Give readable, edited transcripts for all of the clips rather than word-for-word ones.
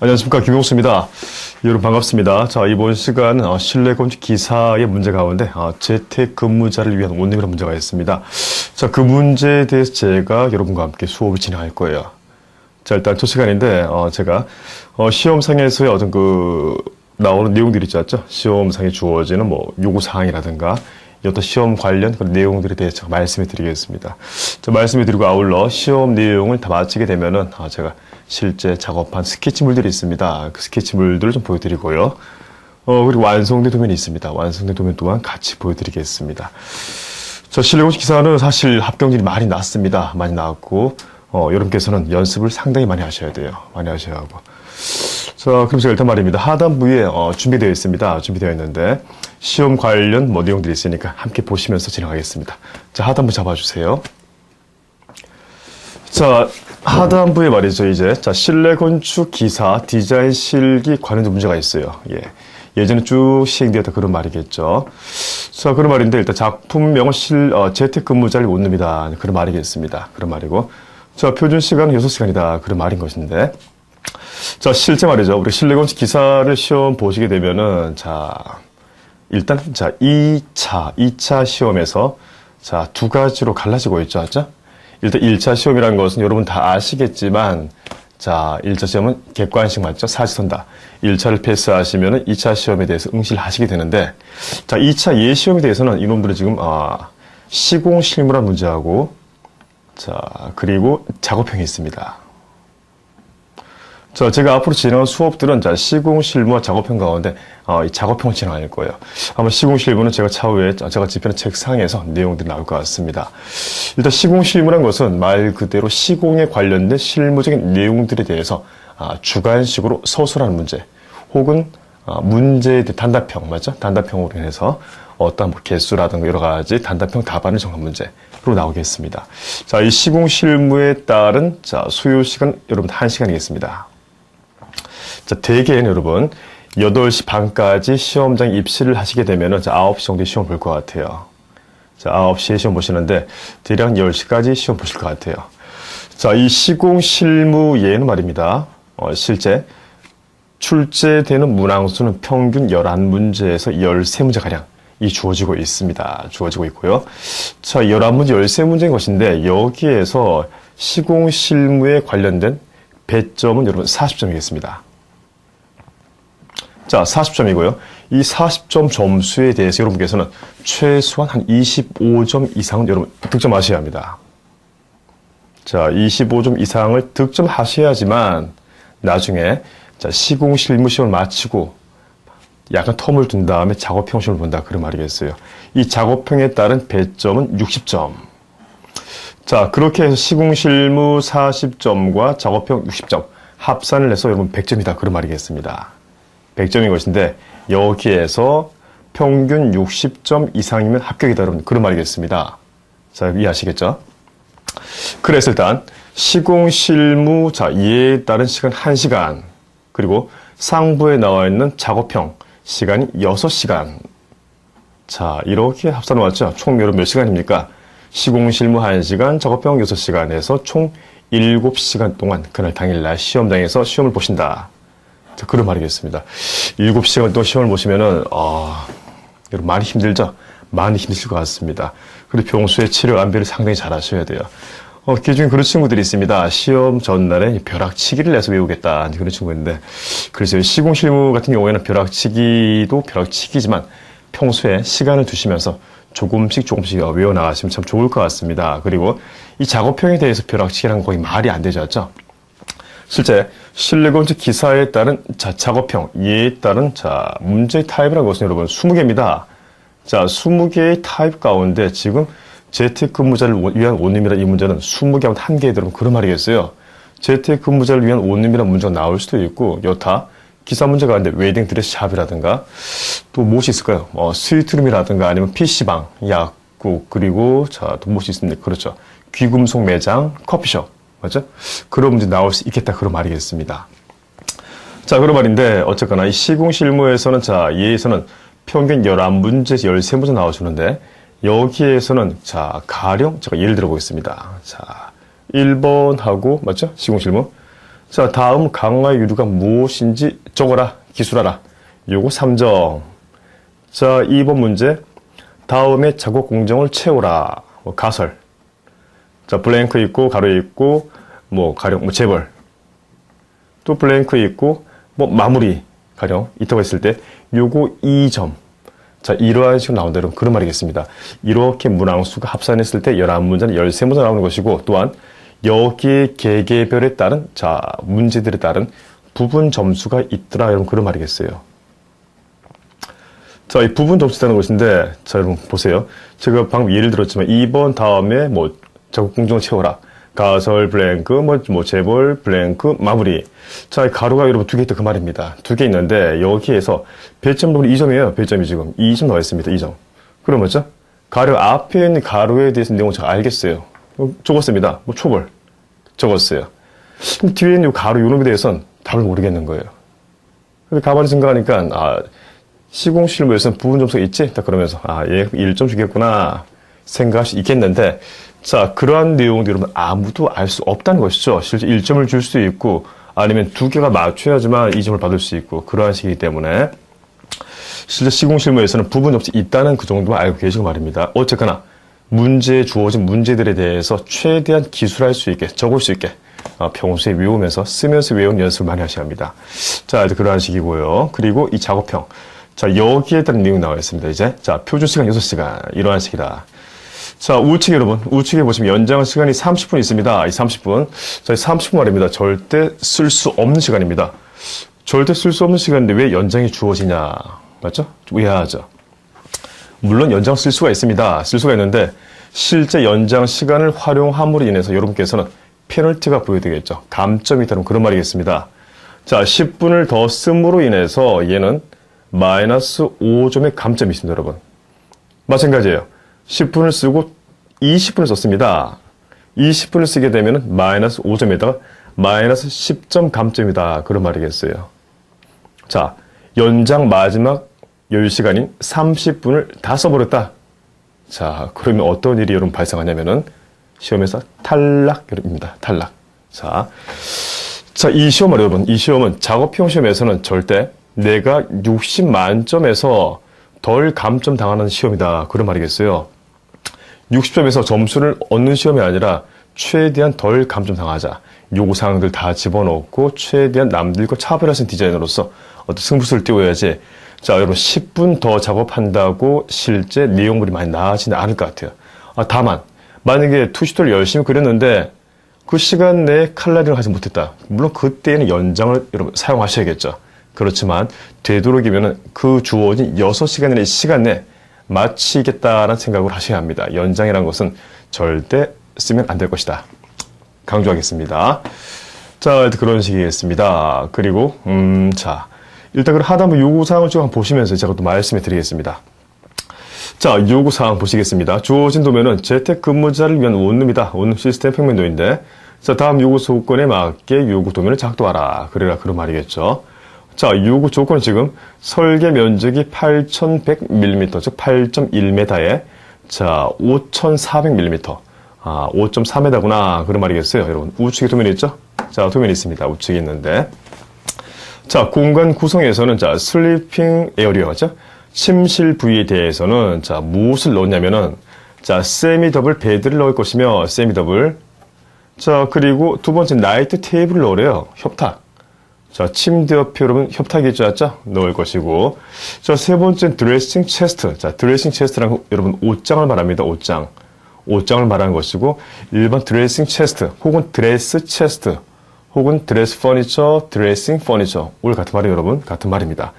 안녕하십니까, 김용수입니다. 여러분 반갑습니다. 자, 이번 시간은 실내 건축 기사의 문제 가운데 재택근무자를 위한 원룸이라는 문제가 있습니다. 자, 그 문제에 대해서 제가 여러분과 함께 수업을 진행할 거예요. 자, 일단 첫 시간인데 제가 시험상에서의 어떤 나오는 내용들이 있죠. 시험상에 주어지는 요구사항이라든가 어떤 시험 관련 그런 내용들에 대해서 제가 말씀해 드리겠습니다. 자, 말씀해 드리고 아울러 시험 내용을 다 마치게 되면은 제가 실제 작업한 스케치물들이 있습니다. 그 스케치물들을 좀 보여드리고요. 그리고 완성된 도면이 있습니다. 완성된 도면 또한 같이 보여드리겠습니다. 자, 실내 건축 기사는 사실 합격률이 많이 낮습니다. 많이 낮고 여러분께서는 연습을 상당히 많이 하셔야 돼요. 많이 하셔야 하고. 자, 그럼 제가 일단 말입니다. 하단부에 준비되어 있습니다. 준비되어 있는데 시험 관련 내용들이 있으니까 함께 보시면서 진행하겠습니다. 자, 하단부 잡아주세요. 자, 하단부에 말이죠, 이제. 자, 실내 건축 기사 디자인 실기 관련된 문제가 있어요. 예전에 쭉 시행되었던 그런 말이겠죠. 자, 그런 말인데 일단 작품명은 재택근무자를 원룸이다. 그런 말이겠습니다. 그런 말이고. 자, 표준 시간은 6시간이다. 그런 말인 것인데. 자, 실제 말이죠. 우리 실내 건축 기사를 시험 보시게 되면은, 일단, 2차 시험에서, 두 가지로 갈라지고 있죠. 맞죠? 일단 1차 시험이라는 것은 여러분 다 아시겠지만, 1차 시험은 객관식 맞죠? 사지선다. 1차를 패스하시면은 2차 시험에 대해서 응시를 하시게 되는데, 2차 예시험에 대해서는 이놈들은 지금, 시공실무란 문제하고, 그리고 작업형이 있습니다. 자, 제가 앞으로 진행한 수업들은 시공실무와 작업형 가운데 이 작업형을 진행할 거예요. 아마 시공실무는 제가 차후에 제가 집혀놓은 책상에서 내용들이 나올 것 같습니다. 일단 시공실무란 것은 말 그대로 시공에 관련된 실무적인 내용들에 대해서 주관식으로 서술하는 문제 혹은 문제에 대한 단답형, 맞죠? 단답형으로 인해서 어떤 개수라든가 여러 가지 단답형 답안을 정한 문제로 나오겠습니다. 자, 이 시공실무에 따른 소요시간 여러분 1시간이겠습니다. 자, 대개는 여러분 8시 반까지 시험장 입실을 하시게 되면은 9시 정도에 시험 볼 것 같아요. 자, 9시에 시험 보시는데 대략 10시까지 시험 보실 것 같아요. 자, 이 시공실무예는 말입니다. 실제 출제되는 문항수는 평균 11문제에서 13문제가량 주어지고 있습니다. 주어지고 있고요. 자, 11문제, 13문제인 것인데 여기에서 시공실무에 관련된 배점은 여러분 40점이겠습니다. 자, 40점이고요. 이 40점 점수에 대해서 여러분께서는 최소한 한 25점 이상은 여러분 득점하셔야 합니다. 자, 25점 이상을 득점하셔야지만 나중에 시공실무 시험을 마치고 약간 텀을 둔 다음에 작업형 시험을 본다. 그런 말이겠어요. 이 작업형에 따른 배점은 60점. 자, 그렇게 해서 시공실무 40점과 작업형 60점 합산을 해서 여러분 100점이다. 그런 말이겠습니다. 100점인 것인데 여기에서 평균 60점 이상이면 합격이다. 여러분 그런 말이겠습니다. 자, 이해하시겠죠? 그래서 일단 시공실무 이에 따른 시간 1시간 그리고 상부에 나와 있는 작업형 시간이 6시간. 자, 이렇게 합산해 왔죠. 총 여러분 몇 시간입니까? 시공실무 1시간, 작업형 6시간에서 총 7시간 동안 그날 당일날 시험장에서 시험을 보신다. 자, 그런 말이겠습니다. 7시간 동안 시험을 보시면은 여러분 많이 힘들죠? 많이 힘드실 것 같습니다. 그리고 평소에 치료 안배를 상당히 잘 하셔야 돼요. 기중에 그런 친구들이 있습니다. 시험 전날에 벼락치기를 내서 외우겠다. 그런 친구인데, 그래서 시공실무 같은 경우에는 벼락치기도 벼락치기지만 평소에 시간을 두시면서 조금씩 외워나가시면 참 좋을 것 같습니다. 그리고 이 작업형에 대해서 벼락치기라는 거의 말이 안 되죠. 맞죠? 실제 실내 건축 기사에 따른 작업형, 이에 따른 문제 타입이라는 것은 여러분 20개입니다. 자, 20개의 타입 가운데 지금 재택근무자를 위한 원룸이라는 이 문제는 20개 하면 1개에 들어오면 그런 말이겠어요. 재택근무자를 위한 원룸이라는 문제가 나올 수도 있고 여타 기사 문제가 있는데 웨딩 드레스 샵이라든가 또 무엇이 있을까요? 스위트룸이라든가 아니면 PC방, 약국 그리고 또 무엇이 있습니까? 그렇죠. 귀금속 매장, 커피숍 맞죠? 그런 문제 나올 수 있겠다 그런 말이겠습니다. 자, 그런 말인데 어쨌거나 이 시공실무에서는 예에서는 평균 11문제에서 13문제 나와주는데 여기에서는 가령 제가 예를 들어 보겠습니다. 1번하고 맞죠? 시공실무 자, 다음 강화의 유료가 무엇인지 적어라, 기술하라. 요거 3점. 자, 2번 문제. 다음에 작업 공정을 채워라. 뭐 가설. 자, 블랭크 있고, 가로 있고, 뭐, 가령, 뭐, 재벌. 또 블랭크 있고, 뭐, 마무리. 가령, 있다고 했을 때, 요거 2점. 자, 이러한 식으로 나온다. 여러분, 그런 말이겠습니다. 이렇게 문항수가 합산했을 때 11문제는 13문제 나오는 것이고, 또한, 여기에 개개별에 따른, 자, 문제들에 따른 부분 점수가 있더라. 여러분, 그런 말이겠어요. 자, 이 부분 점수라는 것인데, 자, 여러분, 보세요. 제가 방금 예를 들었지만, 2번 다음에 뭐, 작업 공정을 채워라. 가설, 블랭크, 뭐, 재벌, 블랭크, 마무리. 자, 이 가로가 여러분 2개 있다. 그 말입니다. 2개 있는데, 여기에서 배점 부분이 2점이에요. 배점이 지금. 2점 나와 있습니다. 2점. 그럼 뭐죠? 가로 앞에 있는 가로에 대해서 내용을 제가 알겠어요. 적었습니다. 뭐, 초벌. 적었어요. 그럼 뒤에 있는 이 가로 요놈에 대해서는 답을 모르겠는 거예요. 근데 가만히 생각하니까, 시공실무에서는 부분 점수가 있지? 딱 그러면서, 얘 1점 주겠구나. 생각할 수 있겠는데, 자, 그러한 내용도 여러분 아무도 알 수 없다는 것이죠. 실제 1점을 줄 수도 있고, 아니면 2개가 맞춰야지만 2점을 받을 수 있고, 그러한 식이기 때문에, 실제 시공실무에서는 부분 점수 있다는 그 정도만 알고 계시고 말입니다. 어쨌거나, 문제에 주어진 문제들에 대해서 최대한 기술할 수 있게, 적을 수 있게, 평소에 외우면서, 쓰면서 외우는 연습을 많이 하셔야 합니다. 자, 그러한 식이고요. 그리고 이 작업형. 자, 여기에 따른 내용이 나와 있습니다, 이제. 자, 표준 시간 6시간. 이러한 식이다. 자, 우측에 여러분, 우측에 보시면 연장 시간이 30분 있습니다. 이 30분. 자, 이 30분 말입니다. 절대 쓸 수 없는 시간입니다. 절대 쓸 수 없는 시간인데 왜 연장이 주어지냐. 맞죠? 좀 의아하죠? 물론 연장 쓸 수가 있습니다. 쓸 수가 있는데, 실제 연장 시간을 활용함으로 인해서 여러분께서는 페널티가 부여되겠죠. 감점이 있다는 그런 말이겠습니다. 자, 10분을 더 씀으로 인해서 얘는 마이너스 5점의 감점이 있습니다, 여러분. 마찬가지예요. 10분을 쓰고 20분을 썼습니다. 20분을 쓰게 되면 마이너스 5점에다가 마이너스 10점 감점이다. 그런 말이겠어요. 자, 연장 마지막 여유시간인 30분을 다 써버렸다. 자, 그러면 어떤 일이 여러분 발생하냐면은 시험에서 탈락입니다. 탈락. 자, 이 시험 여러분, 이 시험은 작업형 시험에서는 절대 내가 60 만점에서 덜 감점 당하는 시험이다. 그런 말이겠어요. 60점에서 점수를 얻는 시험이 아니라 최대한 덜 감점 당하자. 요구사항들 다 집어넣고 최대한 남들과 차별화된 디자인으로서 어떤 승부수를 띄워야지. 자, 여러분 10분 더 작업한다고 실제 내용물이 많이 나아지는 않을 것 같아요. 다만 만약에 투시도를 열심히 그렸는데 그 시간 내에 칼라링을 하지 못했다. 물론 그때는 연장을 여러분 사용하셔야겠죠. 그렇지만 되도록이면 그 주어진 6시간의 시간 내에 마치겠다라는 생각을 하셔야 합니다. 연장이라는 것은 절대 쓰면 안 될 것이다. 강조하겠습니다. 자, 그런 식이겠습니다. 그리고 자, 일단 그 하단부 요구사항을 좀 한번 보시면서 제가 또 말씀해 드리겠습니다. 자, 요구사항 보시겠습니다. 주어진 도면은 재택근무자를 위한 원룸이다. 원룸 시스템 평면도인데, 자, 다음 요구 조건에 맞게 요구 도면을 작동하라. 그래라 그런 말이겠죠. 자, 요구 조건은 지금 설계 면적이 8100mm, 즉 8.1m에 자, 5400mm. 5.4m구나. 그런 말이겠어요. 여러분, 우측에 도면이 있죠? 자, 도면이 있습니다. 우측에 있는데. 자, 공간 구성에서는 자, 슬리핑 에어리어, 맞죠? 침실 부위에 대해서는 자, 무엇을 넣었냐면은 자, 세미 더블 베드를 넣을 것이며 세미 더블. 자, 그리고 두 번째 나이트 테이블을 넣으래요. 협탁. 자, 침대 옆에 여러분 협탁이 있죠? 넣을 것이고. 자, 세 번째 드레싱 체스트. 자, 드레싱 체스트랑 여러분 옷장을 말합니다. 옷장. 옷장을 말하는 것이고, 일반 드레싱 체스트 혹은 드레스 체스트 혹은 드레스 퍼니처, 드레싱 퍼니처. 오늘 같은 말이에요, 여러분. 같은 말입니다.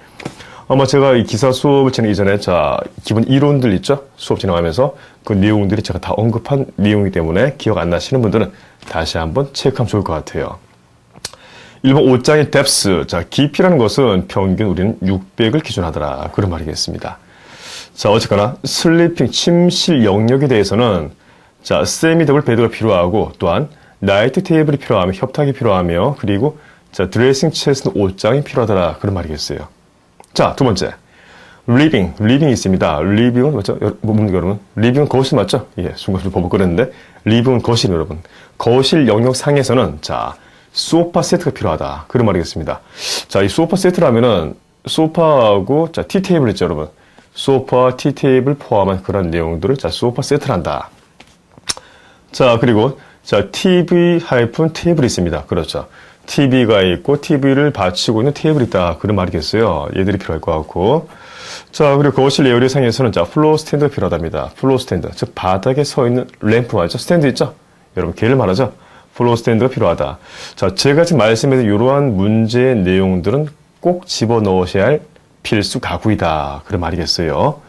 아마 제가 이 기사 수업을 진행 이전에 자, 기본 이론들 있죠? 수업 진행하면서 그 내용들이 제가 다 언급한 내용이기 때문에 기억 안 나시는 분들은 다시 한번 체크하면 좋을 것 같아요. 1번 옷장의 depth. 자, 깊이라는 것은 평균 우리는 600을 기준하더라. 그런 말이겠습니다. 자, 어쨌거나 슬리핑 침실 영역에 대해서는 자, 세미 더블 베드가 필요하고 또한 나이트 테이블이 필요하며 협탁이 필요하며 그리고 자, 드레싱 체스트 옷장이 필요하더라. 그런 말이겠어요. 자, 두 번째. 리빙이 있습니다. 리빙은 맞죠? 여러분, 리빙은 거실 맞죠? 예, 순간 버벅거렸는데 리빙은 거실 여러분. 거실 영역 상에서는 자, 소파 세트가 필요하다. 그런 말이겠습니다. 자, 이 소파 세트라면은 소파하고 자, 티테이블 있죠, 여러분. 소파, 티테이블 포함한 그런 내용들을 자, 소파 세트란다. 자, 그리고 자, TV-테이블이 있습니다. 그렇죠. TV가 있고 TV를 받치고 있는 테이블이 있다. 그런 말이겠어요. 얘들이 필요할 것 같고. 자, 그리고 거실 에어리어상에서는 자, 플로어 스탠드가 필요하답니다. 플로어 스탠드. 즉, 바닥에 서 있는 램프 말이죠. 스탠드 있죠? 여러분, 걔를 말하죠. 플로어 스탠드가 필요하다. 자, 제가 지금 말씀드린 이러한 문제의 내용들은 꼭 집어넣으셔야 할 필수 가구이다. 그런 말이겠어요.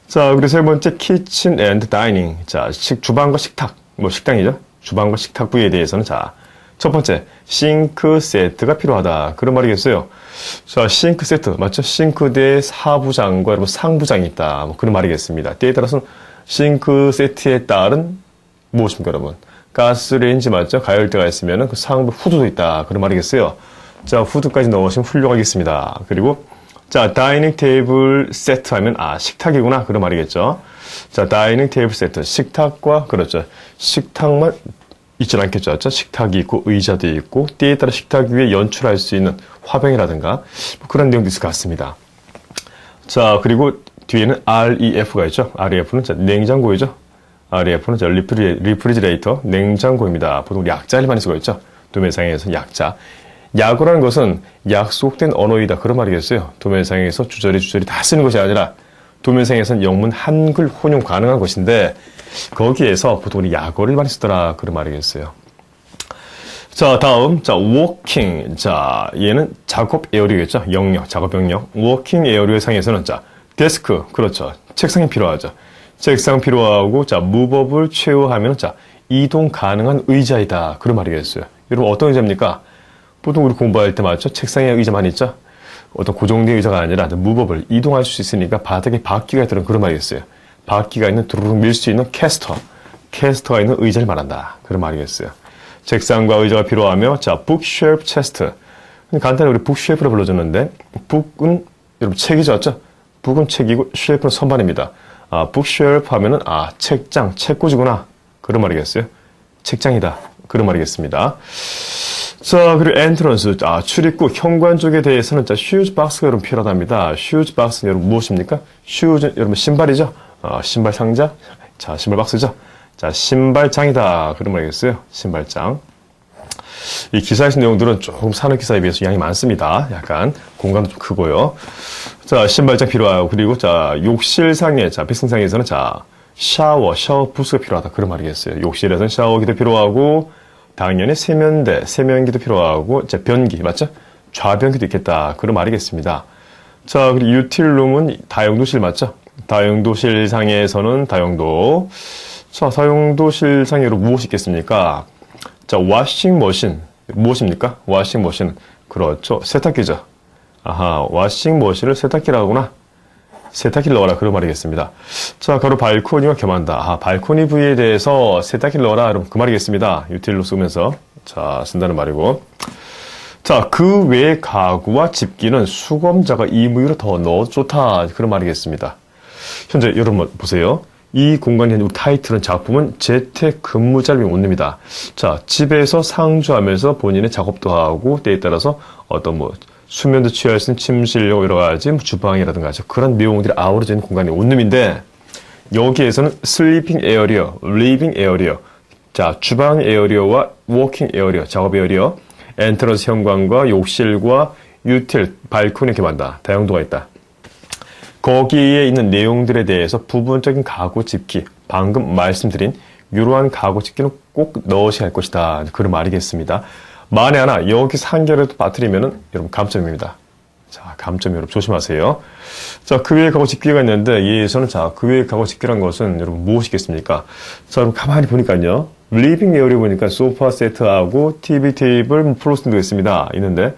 자, 그리고 세 번째, 키친 앤드 다이닝. 자, 주방과 식탁. 뭐, 식당이죠? 주방과 식탁 부위에 대해서는 자, 첫 번째, 싱크 세트가 필요하다. 그런 말이겠어요. 자, 싱크 세트. 맞죠? 싱크대에 하부장과 여러분 상부장이 있다. 뭐 그런 말이겠습니다. 때에 따라서는 싱크 세트에 따른 무엇입니까, 여러분? 가스레인지 맞죠? 가열대가 있으면 그 상부 후드도 있다. 그런 말이겠어요. 자, 후드까지 넣으시면 훌륭하겠습니다. 그리고 자, 다이닝 테이블 세트 하면 아, 식탁이구나. 그런 말이겠죠. 자, 다이닝 테이블 세트. 식탁과 그렇죠. 식탁만 있진 않겠죠. 식탁이 있고 의자도 있고 때에 따라 식탁 위에 연출할 수 있는 화병이라든가 뭐 그런 내용도 있을 것 같습니다. 자, 그리고 뒤에는 REF가 있죠. REF는 자, 냉장고이죠. REF는 자, 리프리지레이터, 냉장고입니다. 보통 약자를 많이 쓰고 있죠. 도매상에서 약자. 약어라는 것은 약속된 언어이다. 그런 말이겠어요. 도매상에서 주저리 다 쓰는 것이 아니라 도매상에서는 영문 한글 혼용 가능한 것인데 거기에서 보통 우리 약어를 많이 쓰더라. 그런 말이겠어요. 자, 다음. 자, 워킹. 자, 얘는 작업 에어리어겠죠. 영역, 작업 영역. 워킹 에어리어 상에서는 자, 데스크. 그렇죠. 책상이 필요하죠. 책상 필요하고, 자, 무법을 최후하면 자, 이동 가능한 의자이다. 그런 말이겠어요. 여러분, 어떤 의자입니까? 보통 우리 공부할 때 맞죠? 책상에 의자 많이 있죠? 어떤 고정된 의자가 아니라 무법을 이동할 수 있으니까 바닥에 바퀴가 들은 그런 말이겠어요. 바퀴가 있는 두루룩 밀 수 있는 캐스터가 있는 의자를 말한다. 그런 말이겠어요. 책상과 의자가 필요하며 자, 북쉘프 체스트. 간단히 우리 북쉘프를 불러줬는데 북은 여러분 책이죠, 맞죠? 북은 책이고 쉘프는 선반입니다. 아, 북쉘프 하면은 아, 책장, 책꽂이구나. 그런 말이겠어요. 책장이다. 그런 말이겠습니다. 자, 그리고 엔트런스, 아, 출입구, 현관 쪽에 대해서는 자, 슈즈 박스가 여러분 필요하답니다. 슈즈 박스는 여러분 무엇입니까? 슈즈, 여러분 신발이죠? 신발 상자? 자, 신발 박스죠? 자, 신발장이다. 그런 말이겠어요. 신발장. 이 기사에서 내용들은 조금 산업 기사에 비해서 양이 많습니다. 약간 공간도 좀 크고요. 자, 신발장 필요하고, 그리고 자, 욕실상에, 자, 백승상에서는 자, 샤워 부스가 필요하다. 그런 말이겠어요. 욕실에서는 샤워기도 필요하고, 당연히 세면기도 필요하고, 자, 변기, 맞죠? 좌변기도 있겠다. 그런 말이겠습니다. 자, 그리고 유틸룸은 다용도실 맞죠? 다용도실상에서는 다용도. 자, 다용도실상으로 무엇이 있겠습니까? 자, 워싱머신. 무엇입니까? 워싱머신. 그렇죠. 세탁기죠. 아하, 워싱머신을 세탁기라고 하구나. 세탁기를 넣어라. 그런 말이겠습니다. 자, 가로 발코니와 겸한다. 아하, 발코니 부위에 대해서 세탁기를 넣어라. 그럼 그 말이겠습니다. 유틸로 쓰면서. 자, 쓴다는 말이고. 자, 그 외의 가구와 집기는 수검자가 임의로 더 넣어도 좋다. 그런 말이겠습니다. 현재 여러분 보세요. 이 공간에 있는 타이틀은 작품은 재택근무자를 위한 온누입니다. 자, 집에서 상주하면서 본인의 작업도 하고 때에 따라서 어떤 뭐 수면도 취할 수 있는 침실용 여러 가지 주방이라든가 그런 내용들이 아우러져 있는 공간이 온룸인데 여기에서는 슬리핑 에어리어, 리빙 에어리어, 자, 주방 에어리어와 워킹 에어리어, 작업 에어리어, 엔트런스 현관과 욕실과 유틸, 발코니 겸한다. 다용도가 있다. 거기에 있는 내용들에 대해서 부분적인 가구 집기, 방금 말씀드린 이러한 가구 집기는 꼭 넣으셔야 할 것이다. 그런 말이겠습니다. 만에 하나 여기서 한 개라도 빠뜨리면은 여러분 감점입니다. 자, 감점 여러분 조심하세요. 자, 그 외에 가구 집기가 있는데 예에서는 자, 그 외에 가구 집기란 것은 여러분 무엇이겠습니까? 자, 여러분 가만히 보니까요. 리빙 에어리어 보니까 소파 세트하고 TV 테이블, 플로어 스탠드가 있습니다. 있는데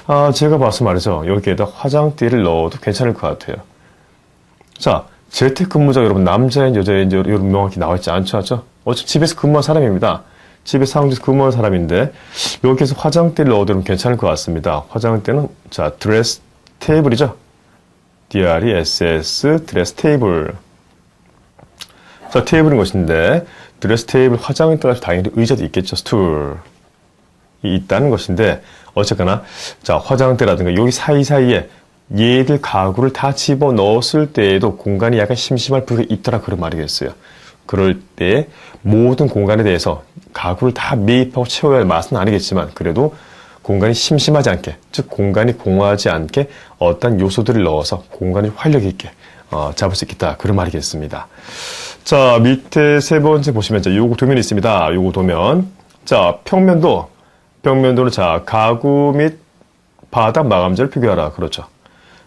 아, 제가 봐서 말이죠. 여기에다 화장대를 넣어도 괜찮을 것 같아요. 자, 재택근무자 여러분 남자인 여자인 여러분 명확히 나와 있지 않죠? 어차피 집에서 근무한 사람입니다. 집에 상주에서 근무한 사람인데 여기에서 화장대를 넣어두면 괜찮을 것 같습니다. 화장대는 자, 드레스 테이블이죠. DRESS 드레스 테이블. 자, 테이블인 것인데 드레스 테이블 화장대가 당연히 의자도 있겠죠. 스툴. 있다는 것인데, 어쨌거나, 자, 화장대라든가 여기 사이사이에 얘들 가구를 다 집어 넣었을 때에도 공간이 약간 심심할 부분이 있더라, 그런 말이겠어요. 그럴 때 모든 공간에 대해서 가구를 다 매입하고 채워야 할 맛은 아니겠지만, 그래도 공간이 심심하지 않게, 즉 공간이 공허하지 않게 어떤 요소들을 넣어서 공간을 활력 있게 잡을 수 있겠다, 그런 말이겠습니다. 자, 밑에 세 번째 보시면 요거 도면이 있습니다. 요거 도면. 자, 평면도는 자, 가구 및 바닥 마감재를 비교하라. 그렇죠.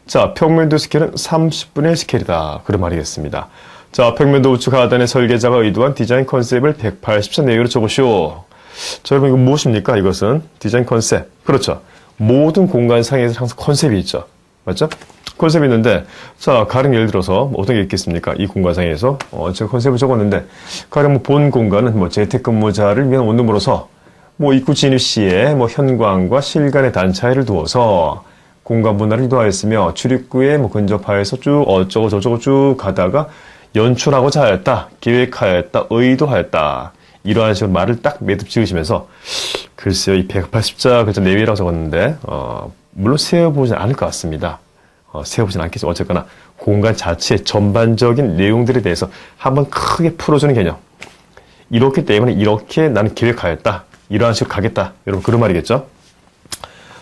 자, 평면도 스케일은 30분의 1 스케일이다. 그런 말이겠습니다. 자, 평면도 우측 하단에 설계자가 의도한 디자인 컨셉을 180자 내외로 적으시오. 자, 여러분, 이거 무엇입니까? 이것은 디자인 컨셉. 그렇죠. 모든 공간상에서 항상 컨셉이 있죠. 맞죠? 컨셉이 있는데, 자, 가령 예를 들어서 어떤 게 있겠습니까? 이 공간상에서 제가 컨셉을 적었는데, 가령 본 공간은 재택근무자를 위한 원룸으로서 입구 진입 시에 현관과 실간의 단차이를 두어서 공간 분할을 유도하였으며, 출입구에 근접하여서 쭉 어쩌고 저쩌고 쭉 가다가 연출하고자 하였다, 계획하였다, 의도하였다. 이러한 식으로 말을 딱 매듭 지으시면서, 글쎄요, 이 180자 글자 내외라고 적었는데, 물론 세어보진 않을 것 같습니다. 세어보진 않겠죠. 어쨌거나 공간 자체의 전반적인 내용들에 대해서 한번 크게 풀어주는 개념. 이렇기 때문에 이렇게 나는 계획하였다, 이러한 식으로 가겠다, 여러분, 그런 말이겠죠.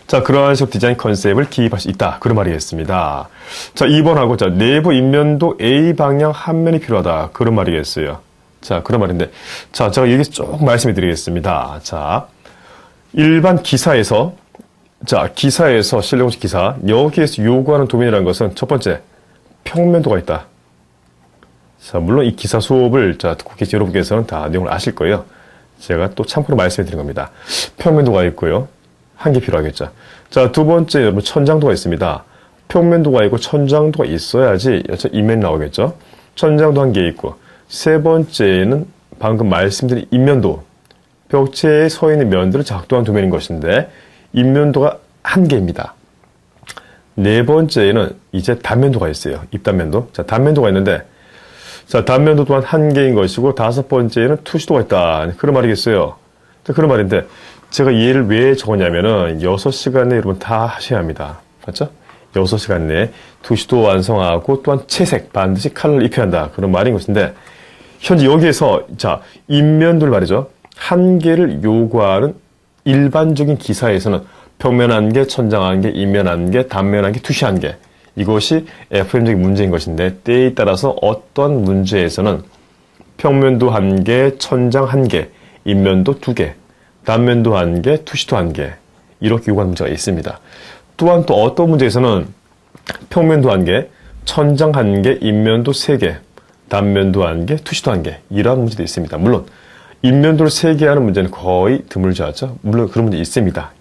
자, 그러한 식으로 디자인 컨셉을 기입할 수 있다, 그런 말이겠습니다. 자, 2번하고, 자, 내부 인면도 A 방향 한 면이 필요하다, 그런 말이겠어요. 자, 그런 말인데, 자, 제가 여기서 쭉 말씀해 드리겠습니다. 자, 일반 기사에서, 실내공식 기사, 여기에서 요구하는 도면이라는 것은 첫 번째, 평면도가 있다. 자, 물론 이 기사 수업을, 듣고 계신 여러분께서는 다 내용을 아실 거예요. 제가 또 참고로 말씀해 드린 겁니다. 평면도가 있고요. 한 개 필요하겠죠. 자, 두 번째, 여러분, 천장도가 있습니다. 평면도가 있고 천장도가 있어야지 인면이 나오겠죠. 천장도 한 개 있고, 세 번째는 방금 말씀드린 인면도, 벽체에 서 있는 면들을 작동한 도면인 것인데, 인면도가 한 개입니다. 네 번째는 이제 단면도가 있어요. 입단면도. 자, 단면도가 있는데, 자, 단면도 또한 한 개인 것이고, 다섯 번째는 투시도가 있다, 그런 말이겠어요. 자, 그런 말인데, 제가 얘를 왜 적었냐면은 6시간 내에 여러분 다 하셔야 합니다. 맞죠? 6시간 내에 투시도 완성하고 또한 채색, 반드시 컬러를 입혀야 한다, 그런 말인 것인데, 현재 여기에서, 자, 인면도를 말이죠. 한 개를 요구하는 일반적인 기사에서는 평면 한 개, 천장 한 개, 인면 한 개, 단면 한 개, 투시 한 개. 이것이 FM적인 문제인 것인데, 때에 따라서 어떤 문제에서는 평면도 한 개, 천장 한 개, 인면도 두 개, 단면도 한 개, 투시도 한 개, 이렇게 요구하는 문제가 있습니다. 또한 또 어떤 문제에서는 평면도 한 개, 천장 한 개, 인면도 세 개, 단면도 한 개, 투시도 한 개, 이러한 문제도 있습니다. 물론 인면도를 세 개 하는 문제는 거의 드물지 않죠. 물론 그런 문제 있습니다.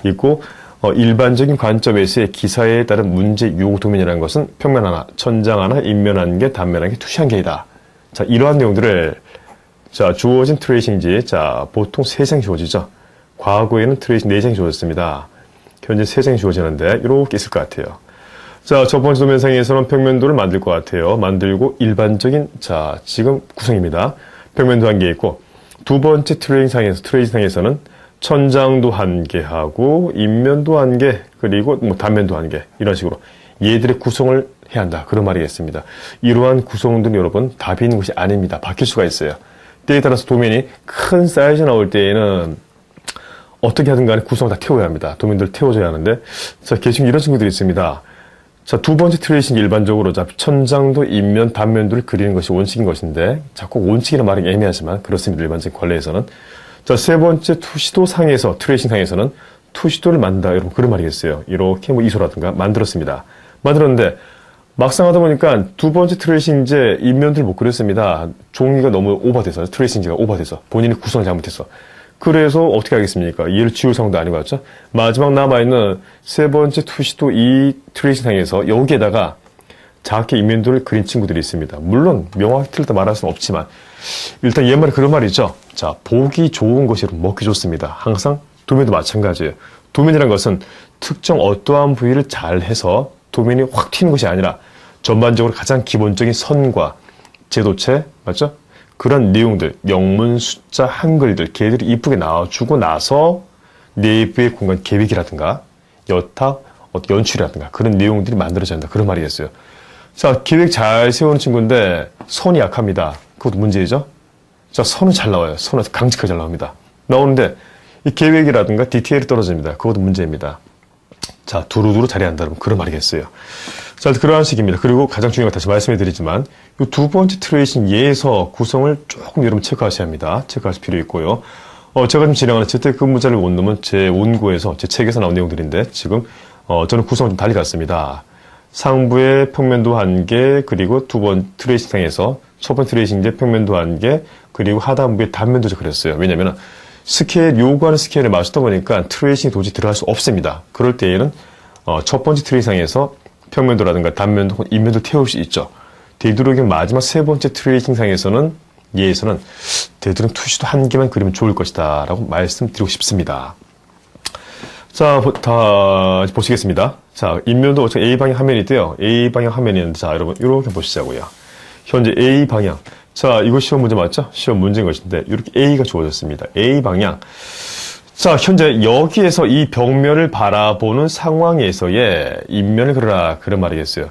있고 일반적인 관점에서의 기사에 따른 문제 요구 도면이라는 것은 평면 하나, 천장 하나, 인면 한 개, 단면 한 개, 투시 한 개이다. 자, 이러한 내용들을, 자, 주어진 트레이싱지, 자, 보통 3장이 주어지죠. 과거에는 트레이싱 4장이 주어졌습니다. 현재 3장이 주어지는데, 이렇게 있을 것 같아요. 자, 첫 번째 도면상에서는 평면도를 만들 것 같아요. 만들고, 일반적인, 자, 지금 구성입니다. 평면도 한 개 있고, 두 번째 트레이싱상에서는 천장도 한 개 하고, 인면도 한 개, 그리고 단면도 한 개, 이런 식으로 얘들의 구성을 해야 한다, 그런 말이겠습니다. 이러한 구성들은 여러분 답이 있는 것이 아닙니다. 바뀔 수가 있어요. 때에 따라서 도면이 큰 사이즈 나올 때에는 어떻게 하든 간에 구성을 다 태워야 합니다. 도면들을 태워줘야 하는데, 자, 계속 이런 친구들이 있습니다. 자, 두 번째 트레이싱 일반적으로, 자, 천장도 인면, 단면도를 그리는 것이 원칙인 것인데, 자꾸 원칙이라는 말이 애매하지만 그렇습니다. 일반적인 관례에서는. 자, 세 번째 투시도 상에서, 트레이싱 상에서는 투시도를 만든다, 여러분, 그런 말이겠어요. 이렇게 이소라든가 만들었습니다. 만들었는데, 막상 하다 보니까 두 번째 트레이싱제 인면들을 못 그렸습니다. 종이가 너무 오버돼서, 트레이싱제가 오버돼서, 본인이 구성을 잘못해서. 그래서 어떻게 하겠습니까? 얘를 지울 상황도 아니고, 맞죠? 마지막 남아있는 세 번째 투시도 이 트레이싱상에서 여기에다가 작게 인면도를 그린 친구들이 있습니다. 물론 명확히 틀렸다 말할 수는 없지만, 일단 옛말에 그런 말이 있죠. 자, 보기 좋은 것이 먹기 좋습니다. 항상 도면도 마찬가지예요. 도면이란 것은 특정 어떠한 부위를 잘 해서 도면이 확 튀는 것이 아니라 전반적으로 가장 기본적인 선과 제도체, 맞죠? 그런 내용들, 영문, 숫자, 한글들, 걔들이 이쁘게 나와주고 나서 내부의 공간 계획이라든가 여타 연출이라든가 그런 내용들이 만들어져야 한다. 그런 말이겠어요. 자, 계획 잘 세우는 친구인데 선이 약합니다. 그것도 문제죠. 자, 선은 잘 나와요. 선은 강직하게 잘 나옵니다. 나오는데 이 계획이라든가 디테일이 떨어집니다. 그것도 문제입니다. 자, 두루두루 잘해야 한다. 그런 말이겠어요. 자, 그러한 식입니다. 그리고 가장 중요한 거 다시 말씀해 드리지만 이 두 번째 트레이싱 예에서 구성을 조금 여러분 체크하셔야 합니다. 체크하실 필요 있고요. 제가 지금 진행하는 재택근무자를 원룸은 제 원고에서 제 책에서 나온 내용들인데 지금 저는 구성을 좀 달리 갔습니다. 상부의 평면도 1개, 그리고 두 번 트레이싱상에서 첫 번째 트레이싱제 평면도 1개, 그리고 하단부의 단면도 그렸어요. 왜냐면 스케일, 요구하는 스케일을 맞추다 보니까 트레이싱이 도저히 들어갈 수 없습니다. 그럴 때에는 첫 번째 트레이싱상에서 평면도라든가 단면도, 인면도 태울 수 있죠. 되도록이면 마지막 세 번째 트레이싱상에서는 예에서는 되도록 투시도 1개만 그리면 좋을 것이다 라고 말씀드리고 싶습니다. 자, 다 보시겠습니다. 자, 인면도 A방향 화면이고요. A방향 화면이 있는데, 자, 여러분, 이렇게 보시자고요. 현재 A방향. 자, 이거 시험 문제 맞죠? 시험 문제인 것인데, 이렇게 A가 주어졌습니다. A방향. 자, 현재 여기에서 이 벽면을 바라보는 상황에서의 인면을 그려라. 그런 말이겠어요.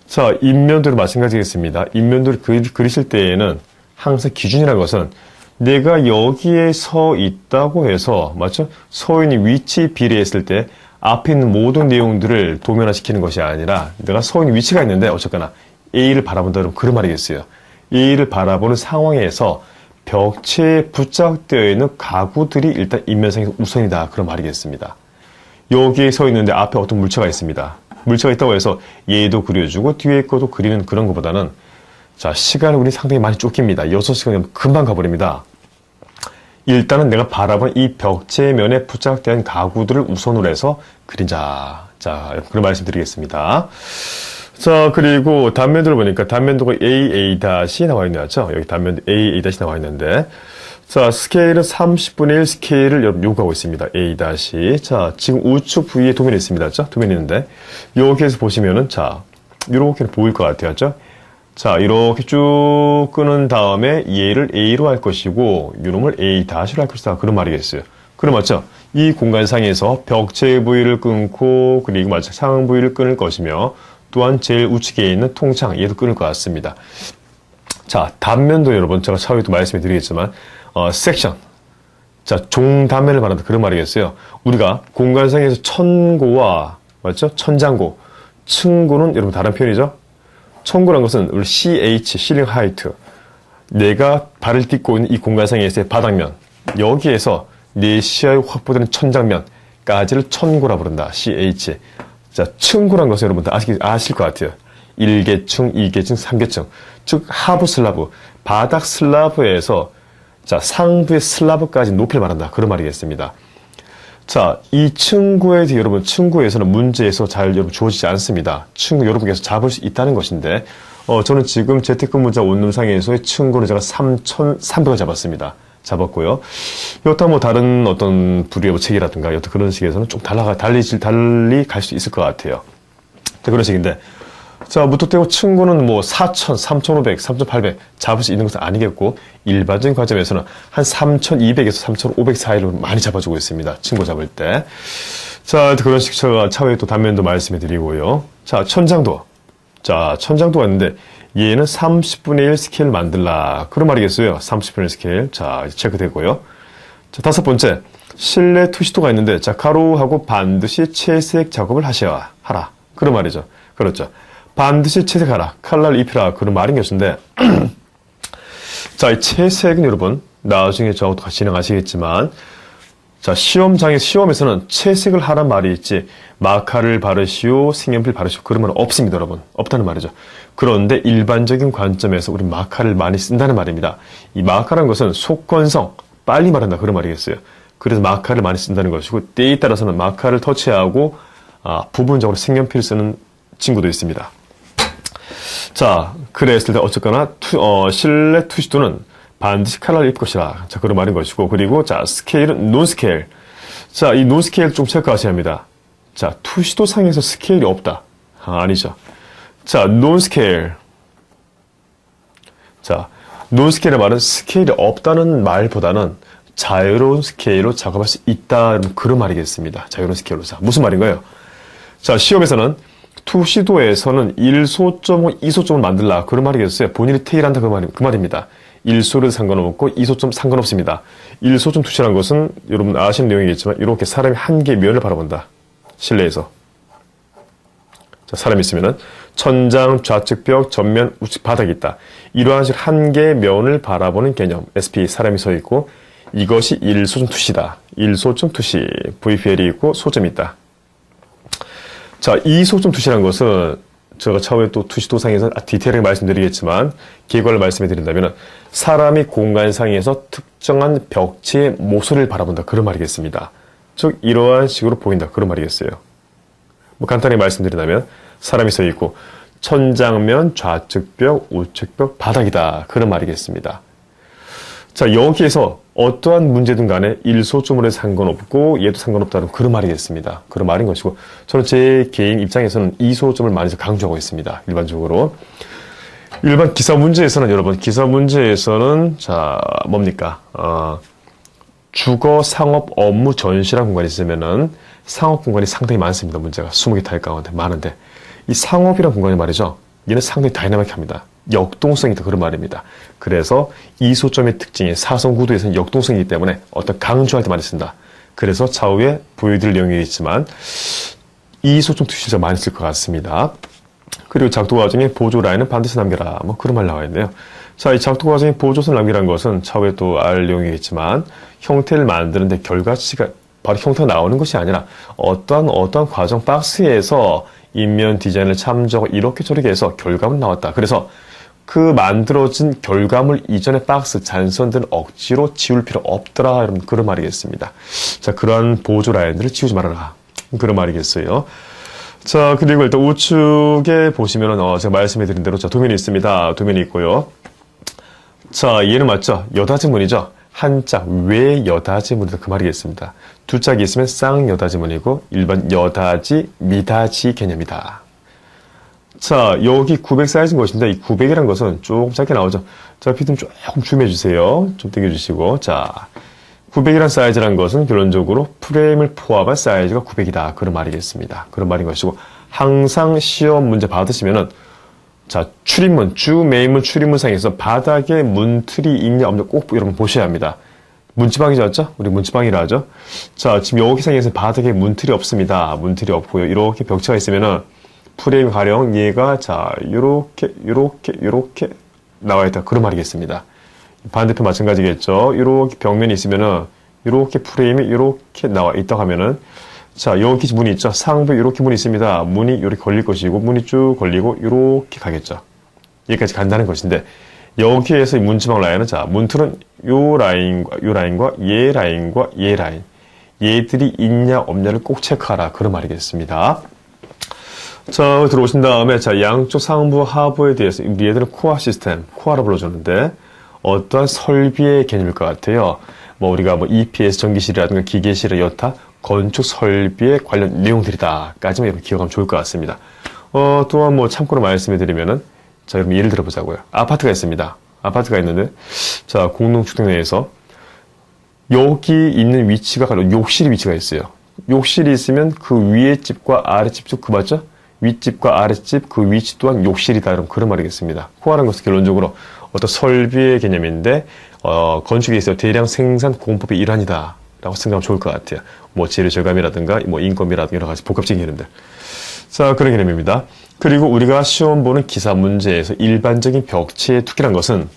자, 인면도도 마찬가지겠습니다. 인면도를 그리실 때에는 항상 기준이라는 것은 내가 여기에 서 있다고 해서, 맞죠? 서 있는 위치 비례했을 때 앞에 있는 모든 내용들을 도면화시키는 것이 아니라 내가 서 있는 위치가 있는데 어쨌거나 A를 바라본다 그러면 그런 말이겠어요. A를 바라보는 상황에서 벽체에 부착되어 있는 가구들이 일단 인면상에서 우선이다. 그런 말이겠습니다. 여기에 서 있는데 앞에 어떤 물체가 있습니다. 물체가 있다고 해서 얘도 그려주고 뒤에 것도 그리는 그런 것보다는 자, 시간을 우리 상당히 많이 쫓깁니다. 6시간이면 금방 가버립니다. 일단은 내가 바라본 이 벽체면에 부착된 가구들을 우선으로 해서 그리자. 자, 그런 말씀 드리겠습니다. 자, 그리고 단면도를 보니까 단면도가 AA- 나와 있는 거죠? 여기 단면도 AA- 나와 있는데, 자, 스케일은 30분의 1 스케일을 여러분 요구하고 있습니다. A-. 자, 지금 우측 부위에 도면이 있습니다. 그죠? 도면이 있는데, 여기에서 보시면은, 자, 이렇게 보일 것 같아요. 그죠? 자, 이렇게 쭉 끄는 다음에 얘를 A로 할 것이고, 이놈을 A-로 할 것이다. 그런 말이겠어요. 그럼 맞죠? 이 공간상에서 벽체 부위를 끊고, 그리고 맞죠? 상응 부위를 끊을 것이며, 또한 제일 우측에 있는 통창, 얘도 끊을 것 같습니다. 자, 단면도 여러분, 제가 차후에도 말씀해 드리겠지만, 섹션. 자, 종단면을 말한다. 그런 말이겠어요. 우리가 공간상에서 천고와, 맞죠? 천장고. 층고는 여러분 다른 표현이죠? 천고란 것은 우리 CH, 실링 하이트. 내가 발을 딛고 있는 이 공간상에서의 바닥면. 여기에서 내 시야에 확보되는 천장면까지를 천고라 부른다. CH. 자, 층고란 것은 여러분들 아실 것 같아요. 1계층, 2계층, 3계층. 즉, 하부 슬라브. 바닥 슬라브에서 자, 상부의 슬라브까지 높이를 말한다. 그런 말이겠습니다. 자, 이 층고에 대해 여러분, 층고에서는 문제에서 잘 여러분 주어지지 않습니다. 층고 여러분께서 잡을 수 있다는 것인데, 저는 지금 재택근무자 원룸상에서의 층고는 제가 3,300을 잡았습니다. 잡았고요. 여타 뭐 다른 어떤 부류의 뭐 책이라든가 여타 그런 식에서는 좀 달리 갈 수 있을 것 같아요. 자, 그런 식인데, 자, 무턱대고 층고는 뭐 4,000, 3,500, 3,800 잡을 수 있는 것은 아니겠고, 일반적인 관점에서는 한 3,200에서 3,500 사이로 많이 잡아주고 있습니다. 층고 잡을 때. 자, 그런 식 차후에 또 단면도 말씀해 드리고요. 자, 천장도. 자, 천장도가 있는데, 얘는 30분의 1 스케일 만들라. 그런 말이겠어요. 30분의 1 스케일. 자, 체크되고요. 자, 다섯 번째. 실내 투시도가 있는데, 자, 가로하고 반드시 채색 작업을 하라. 그런 말이죠. 그렇죠. 반드시 채색하라. 칼라를 입히라. 그런 말인 것인데, 자, 이 채색은 여러분, 나중에 저하고 같이 진행하시겠지만, 자, 시험에서는 채색을 하란 말이 있지, 마카를 바르시오, 색연필 바르시오. 그런 말은 없습니다, 여러분. 없다는 말이죠. 그런데 일반적인 관점에서 우리 마카를 많이 쓴다는 말입니다. 이 마카라는 것은 속건성, 빨리 말한다. 그런 말이겠어요. 그래서 마카를 많이 쓴다는 것이고, 때에 따라서는 마카를 터치하고, 부분적으로 색연필을 쓰는 친구도 있습니다. 자, 그랬을 때 어쨌거나 실내 투시도는 반드시 칼라를 입을 것이라. 자, 그런 말인 것이고, 그리고 자, 스케일은 논스케일. 자, 이 논스케일 좀 체크하셔야 합니다. 자, 투시도 상에서 스케일이 없다. 아니죠. 자, 논스케일. 자, 논스케일의 말은 스케일이 없다는 말보다는 자유로운 스케일로 작업할 수 있다. 그런 말이겠습니다. 자유로운 스케일로. 자, 무슨 말인가요? 자, 시험에서는 투시도에서는 1소점을 2소점을 만들라. 그런 말이겠어요. 본인이 테일한다. 그 말입니다. 1소는 상관없고 2소점 상관없습니다. 1소점 투시라는 것은 여러분 아시는 내용이겠지만 이렇게 사람이 한 개의 면을 바라본다. 실내에서. 자, 사람이 있으면은 천장, 좌측 벽, 전면, 우측 바닥이 있다. 이러한 식 한 개의 면을 바라보는 개념. SP 사람이 서 있고 이것이 1소점 투시다. 1소점 투시. VPL이 있고 소점이 있다. 자, 2소점 투시라는 것은 제가 차후에 또 투시도상에서 디테일하게 말씀드리겠지만 개괄을 말씀해 드린다면 사람이 공간상에서 특정한 벽체의 모서리를 바라본다. 그런 말이겠습니다. 즉 이러한 식으로 보인다. 그런 말이겠어요. 뭐 간단히 말씀드린다면 사람이 서 있고 천장면, 좌측벽, 우측벽, 바닥이다. 그런 말이겠습니다. 자, 여기에서 어떠한 문제든 간에 1소점으로 상관없고 얘도 상관없다는 그런 말이겠습니다. 그런 말인 것이고 저는 제 개인 입장에서는 2소점을 많이 강조하고 있습니다. 일반적으로. 일반 기사 문제에서는 여러분 기사 문제에서는 자 뭡니까? 주거, 상업, 업무, 전시라는 공간이 있으면은 상업 공간이 상당히 많습니다. 문제가 20개 타일 가운데 많은데 이 상업이라는 공간이 말이죠. 얘는 상당히 다이나믹합니다. 역동성이 있다 그런 말입니다. 그래서 이소점의 특징이 사선구도에서는 역동성이기 때문에 어떤 강조할 때 많이 쓴다. 그래서 차후에 보여드릴 내용이 있지만 이소점 투시가 많이 쓸 것 같습니다. 그리고 작도 과정에 보조 라인은 반드시 남겨라. 뭐 그런 말 나와 있네요. 자, 이 작도 과정에 보조선 남기라는 것은 차후에 또 알 내용이겠지만 형태를 만드는데 결과치가 바로 형태가 나오는 것이 아니라 어떠한 과정 박스에서 인면 디자인을 참조하고 이렇게 저렇게 해서 결과물 나왔다. 그래서 그 만들어진 결과물 이전의 박스, 잔선들은 억지로 지울 필요 없더라. 여러분, 그런 말이겠습니다. 자, 그러한 보조 라인들을 지우지 말아라. 그런 말이겠어요. 자, 그리고 일단 우측에 보시면은, 제가 말씀해드린 대로, 자, 도면이 있습니다. 도면이 있고요. 자, 얘는 맞죠? 여닫이문이죠? 한자, 왜 여닫이문이다. 그 말이겠습니다. 두 짝이 있으면 쌍여닫이문이고, 일반 여닫이, 미닫이 개념이다. 자, 여기 900 사이즈인 것인데, 이 900이라는 것은 조금 작게 나오죠. 자, 피좀 조금 줌해주세요. 좀 당겨주시고. 자, 900이라는 사이즈라는 것은 결론적으로 프레임을 포함한 사이즈가 900이다. 그런 말이겠습니다. 그런 말인 것이고, 항상 시험 문제 받으시면은, 자, 출입문, 주 메인문 출입문상에서 바닥에 문틀이 있냐 없냐 꼭 여러분 보셔야 합니다. 문지방이죠, 맞죠? 우리 문지방이라 하죠. 자, 지금 여기 상에서 바닥에 문틀이 없습니다. 문틀이 없고요. 이렇게 벽체가 있으면은, 프레임 가령 얘가 자 요렇게 나와 있다 그런 말이겠습니다. 반대편 마찬가지겠죠. 이렇게 벽면이 있으면은 이렇게 프레임이 이렇게 나와 있다 하면은 자 여기 문이 있죠. 상부에 이렇게 문이 있습니다. 문이 이렇게 걸릴 것이고 문이 쭉 걸리고 이렇게 가겠죠. 여기까지 간다는 것인데 여기에서 이 문지방 라인은 자 문틀은 요 라인과 얘 라인과 얘 라인 얘들이 있냐 없냐를 꼭 체크하라 그런 말이겠습니다. 자, 들어오신 다음에, 자, 양쪽 상부, 하부에 대해서, 우리 애들은 코어 시스템, 코어라 불러주는데, 어떠한 설비의 개념일 것 같아요. 뭐, 우리가 뭐, EPS 전기실이라든가 기계실, 여타, 건축 설비에 관련 내용들이다까지만 여러분 기억하면 좋을 것 같습니다. 또한 뭐, 참고로 말씀해 드리면은, 자, 여러분 예를 들어보자고요. 아파트가 있습니다. 아파트가 있는데, 자, 공동주택 내에서, 여기 있는 위치가 바로 욕실이 위치가 있어요. 욕실이 있으면 그 위에 집과 아래 집도 그 맞죠? 윗집과 아랫집 그 위치 또한 욕실이다. 여러분 그런 말이겠습니다. 코어라는 것은 결론적으로 어떤 설비의 개념인데 건축에 있어 대량 생산 공법의 일환이다 라고 생각하면 좋을 것 같아요. 뭐 재료 절감이라든가 뭐 인건비라든가 여러 가지 복합적인 개념들. 자 그런 개념입니다. 그리고 우리가 시험 보는 기사 문제에서 일반적인 벽체의 두께란 것은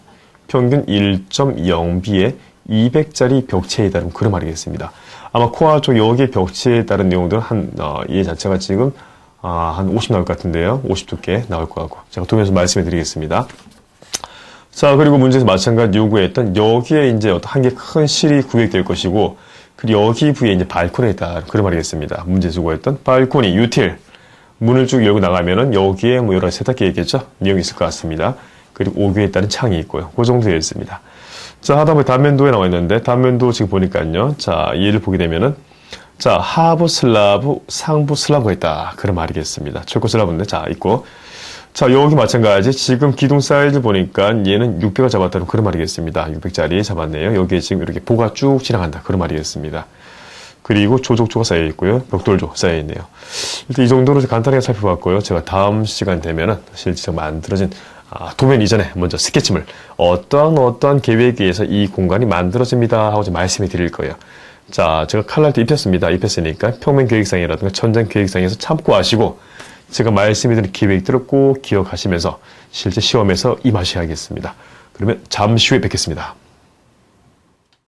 평균 1.0B에 200짜리 벽체이다. 그런 말이겠습니다. 아마 코어 쪽 여기 벽체에 따른 내용들은 얘 자체가 지금 한 50 나올 것 같은데요. 50 두께 나올 것 같고. 제가 도면에서 말씀해 드리겠습니다. 자, 그리고 문제에서 마찬가지 요구했던 여기에 이제 어떤 한 개 큰 실이 구획될 것이고, 그리고 여기 부위에 이제 발코니가 있다. 그런 말이겠습니다. 문제에서 요구했던 발코니, 유틸. 문을 쭉 열고 나가면은 여기에 뭐 여러 세탁기 있겠죠? 내용이 있을 것 같습니다. 그리고 오교에 따른 창이 있고요. 그 정도 되어 있습니다. 자, 하다 보니 단면도에 나와 있는데, 단면도 지금 보니까요. 자, 얘를 보게 되면은, 자, 하부 슬라브, 상부 슬라브가 있다. 그런 말이겠습니다. 철코 슬라브인데, 자, 있고. 자, 여기 마찬가지. 지금 기둥 사이즈 보니까 얘는 600을 잡았다는 그런 말이겠습니다. 600짜리 잡았네요. 여기에 지금 이렇게 보가 쭉 지나간다. 그런 말이겠습니다. 그리고 조족조가 쌓여 있고요. 벽돌조 쌓여 있네요. 일단 이 정도로 간단하게 살펴봤고요. 제가 다음 시간 되면은 실제 만들어진 도면 이전에 먼저 스케치물 어떠한 계획에 의해서 이 공간이 만들어집니다 하고 말씀해 드릴 거예요. 자, 제가 칼날도 입혔습니다. 입혔으니까 평면 계획상이라든가 천장 계획상에서 참고하시고 제가 말씀해 드린 계획들을 꼭 기억하시면서 실제 시험에서 임하셔야겠습니다. 그러면 잠시 후에 뵙겠습니다.